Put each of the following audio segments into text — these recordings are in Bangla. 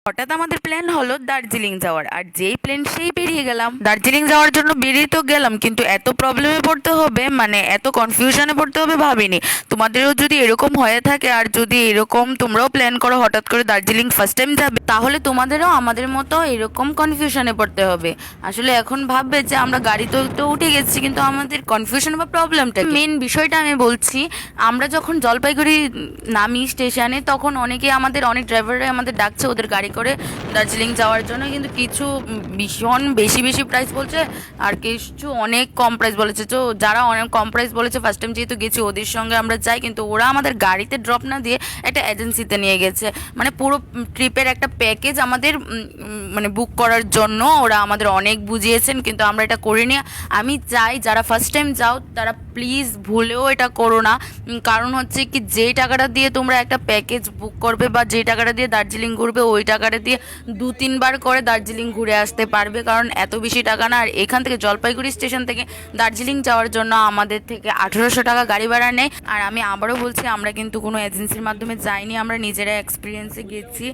হঠাৎ আমাদের প্ল্যান হলো দার্জিলিং যাওয়ার, আর যেই প্ল্যান সেই বেরিয়ে গেলাম। দার্জিলিং যাওয়ার জন্য বেরিয়ে তো গেলাম, কিন্তু এত প্রবলেমে পড়তে হবে, মানে এত কনফিউশনে পড়তে হবে ভাবিনি। তোমাদেরও যদি এরকম হয়ে থাকে, আর যদি এরকম তোমরাও প্ল্যান করো হঠাৎ করে দার্জিলিং ফার্স্ট টাইম যাবে, তাহলে তোমাদেরও আমাদের মতো এরকম কনফিউশনে পড়তে হবে। আসলে এখন ভাববে যে আমরা গাড়িতে তো উঠে গেছি, কিন্তু আমাদের কনফিউশন বা প্রবলেমটা মেন বিষয়টা আমি বলছি। আমরা যখন জলপাইগুড়ি নামি স্টেশনে, তখন অনেক ড্রাইভাররা আমাদের ডাকছে ওদের গাড়ি করে দার্জিলিং যাওয়ার জন্য, কিন্তু কিছু ভীষণ বেশি বেশি প্রাইস বলছে, আর কিছু অনেক কম প্রাইস বলেছে। তো যারা অনেক কম প্রাইস বলেছে, ফার্স্ট টাইম যেহেতু গেছি ওদের সঙ্গে আমরা যাই, কিন্তু ওরা আমাদের গাড়িতে ড্রপ না দিয়ে একটা এজেন্সিতে নিয়ে গেছে। মানে পুরো ট্রিপের একটা প্যাকেজ আমাদের মানে বুক করার জন্য ওরা আমাদের অনেক বুঝিয়েছেন, কিন্তু আমরা এটা করিনি। আমি চাই যারা ফার্স্ট টাইম যাও তারা প্লিজ ভুলেও এটা করো না। কারণ হচ্ছে কি, যেই টাকাটা দিয়ে তোমরা একটা প্যাকেজ বুক করবে বা যেই টাকাটা দিয়ে দার্জিলিং ঘুরবে, ওই টাকাটা দিয়ে 2-3 বার করে দার্জিলিং ঘুরে আসতে পারবে। কারণ এত বেশি টাকা না। আর এখান থেকে জলপাইগুড়ি স্টেশন থেকে দার্জিলিং যাওয়ার জন্য আমাদের থেকে 1800 টাকা গাড়ি ভাড়া নেয়। আর আমি আবারও বলছি, আমরা কিন্তু কোনো এজেন্সির মাধ্যমে যাইনি, আমরা নিজেরা এক্সপিরিয়েন্সে গেছি।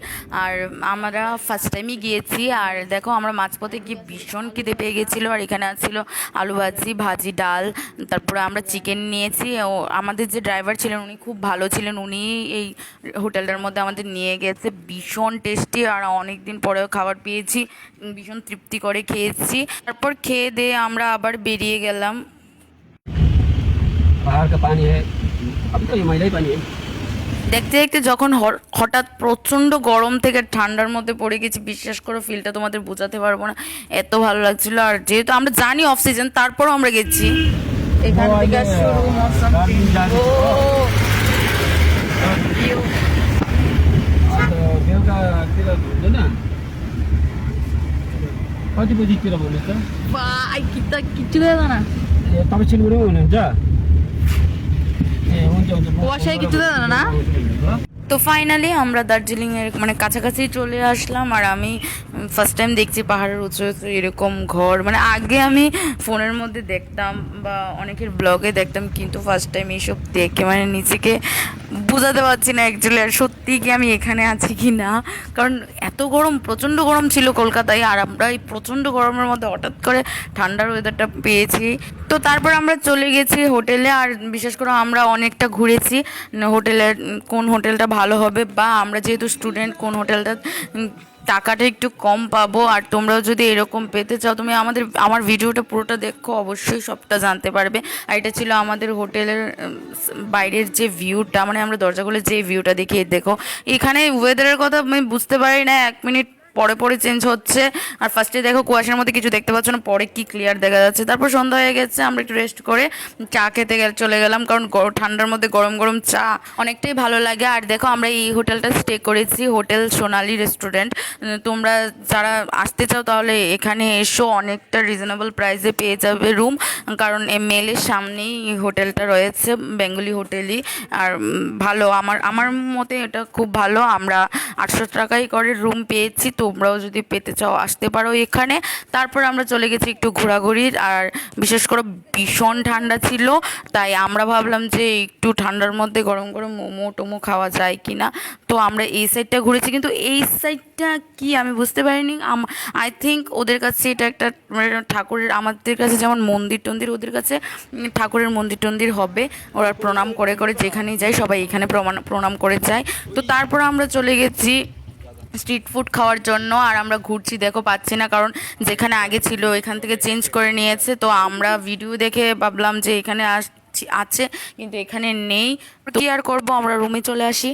আর আমরা ফার্স্ট টাইমই গিয়েছি। আর দেখো, আমরা মাঝপথে গিয়ে ভীষণ খিদে পেয়ে গেছিলো, আর এখানে ছিল আলু ভাজি, ডাল, তারপরে আমরা চিকেন নিয়েছি। ও আমাদের যে ড্রাইভার ছিলেন উনি খুব ভালো ছিলেন, উনি এই হোটেলটার মধ্যে আমাদের নিয়ে গেছে। ভীষণ টেস্টি, আর অনেক দিন পরেও খাবার পেয়েছি, ভীষণ তৃপ্তি করে খেয়েছি। তারপর খেয়ে দিয়ে আমরা আবার বেরিয়ে গেলাম। দেখতে দেখতে যখন হঠাৎ প্রচণ্ড গরম থেকে ঠান্ডার মধ্যে পড়ে গেছি, বিশ্বাস করো ফিলটা তোমাদের বোঝাতে পারবো না, এত ভালো লাগছিল। আর যেহেতু আমরা জানি অফ সিজন, তারপরও আমরা গেছি। এখান থেকে শুরু মৌসুম। ও कति बजीतिर भन्नु त কিছু দেয় না, तपाईँ सिलगढीमा हुनुहुन्छ ए हुन्छ हुन्छ কুয়াশায় কিছু দেয় না। তো ফাইনালি আমরা দার্জিলিংয়ের মানে কাছাকাছি চলে আসলাম। আর আমি ফার্স্ট টাইম দেখছি পাহাড়ের উঁচু উঁচু এরকম ঘর। মানে আগে আমি ফোনের মধ্যে দেখতাম বা অনেকের ব্লগে দেখতাম, কিন্তু ফার্স্ট টাইম এইসব দেখে মানে নিজেকে বোঝাতে পারছি না অ্যাকচুয়ালি আর সত্যি কি আমি এখানে আছি কি না। কারণ এত গরম, প্রচণ্ড গরম ছিল কলকাতায়, আর আমরা এই প্রচণ্ড গরমের মধ্যে হঠাৎ করে ঠান্ডার ওয়েদারটা পেয়েছি। তো তারপর আমরা চলে গেছি হোটেলে। আর বিশেষ করে আমরা অনেকটা ঘুরেছি হোটেলের কোন হোটেলটা ভালো হবে, বা আমরা যেহেতু স্টুডেন্ট কোন হোটেলটা টাকাটা একটু কম পাবো। আর তোমরাও যদি এরকম পেতে চাও, তুমি আমার ভিডিওটা পুরোটা দেখো, অবশ্যই সবটা জানতে পারবে। আর এটা ছিল আমাদের হোটেলের বাইরের যে ভিউটা, মানে আমরা দরজা খুলে যে ভিউটা দেখি। দেখো এখানে ওয়েদারের কথা আমি বুঝতে পারি না, 1 মিনিট পরে পরে চেঞ্জ হচ্ছে। আর ফার্স্টে দেখো কুয়াশার মধ্যে কিছু দেখতে পাচ্ছ না, পরে কি ক্লিয়ার দেখা যাচ্ছে। তারপর সন্ধ্যা হয়ে গেছে, আমরা একটু রেস্ট করে চা খেতে চলে গেলাম, কারণ ঠান্ডার মধ্যে গরম গরম চা অনেকটাই ভালো লাগে। আর দেখো আমরা এই হোটেলটা স্টে করেছি, হোটেল সোনালি রেস্টুরেন্ট। তোমরা যারা আসতে চাও তাহলে এখানে এসো, অনেকটা রিজনেবল প্রাইসে পেয়ে যাবে রুম। কারণ মেলের সামনেই হোটেলটা রয়েছে, বেঙ্গলি হোটেলই। আর ভালো, আমার মতে এটা খুব ভালো। আমরা 800 টাকাই করে রুম পেয়েছি, তোমরাও যদি পেতে চাও আসতে পারো এখানে। তারপর আমরা চলে গেছি একটু ঘোরাঘুরির। আর বিশেষ করে ভীষণ ঠান্ডা ছিল, তাই আমরা ভাবলাম যে একটু ঠান্ডার মধ্যে গরম গরম মোমো খাওয়া যায় কি না। তো আমরা এই সাইডটা ঘুরেছি, কিন্তু এই সাইডটা কি আমি বুঝতে পারিনি। আই থিঙ্ক ওদের কাছে এটা একটা মানে ঠাকুরের, আমাদের কাছে যেমন মন্দির টন্দির, ওদের কাছে ঠাকুরের মন্দির টন্দির হবে। ওরা প্রণাম করে করে যেখানেই যায় সবাই এখানে প্রণাম করে যায়। তো তারপর আমরা চলে গেছি স্ট্রিট ফুড খাওয়ার জন্য। আর আমরা ঘুরছি, দেখো পাচ্ছি না, কারণ যেখানে আগে ছিল এখান থেকে চেঞ্জ করে নিয়েছে। তো আমরা ভিডিও দেখে ভাবলাম যে এখানে আছে, কিন্তু এখানে নেই। কি আর করবো, আমরা রুমে চলে আসি।